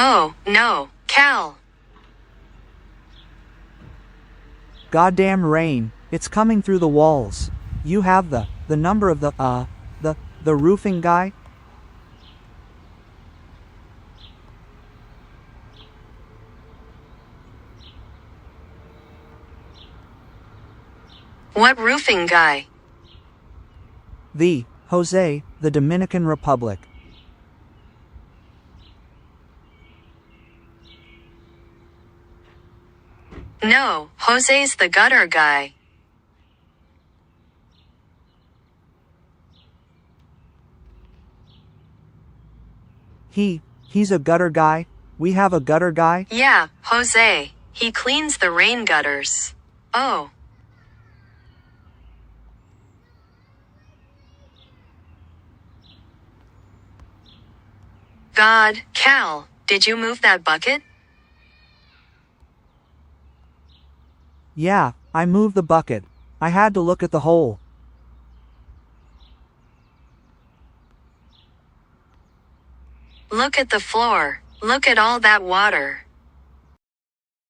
Oh, no, Cal. Goddamn rain, it's coming through the walls. You have the number of the roofing guy? What roofing guy? The Jose, the Dominican Republic. No, Jose's the gutter guy. He's a gutter guy? We have a gutter guy? Yeah, Jose. He cleans the rain gutters. Oh. God, Cal, did you move that bucket? Yeah, I moved the bucket. I had to look at the hole. Look at the floor. Look at all that water.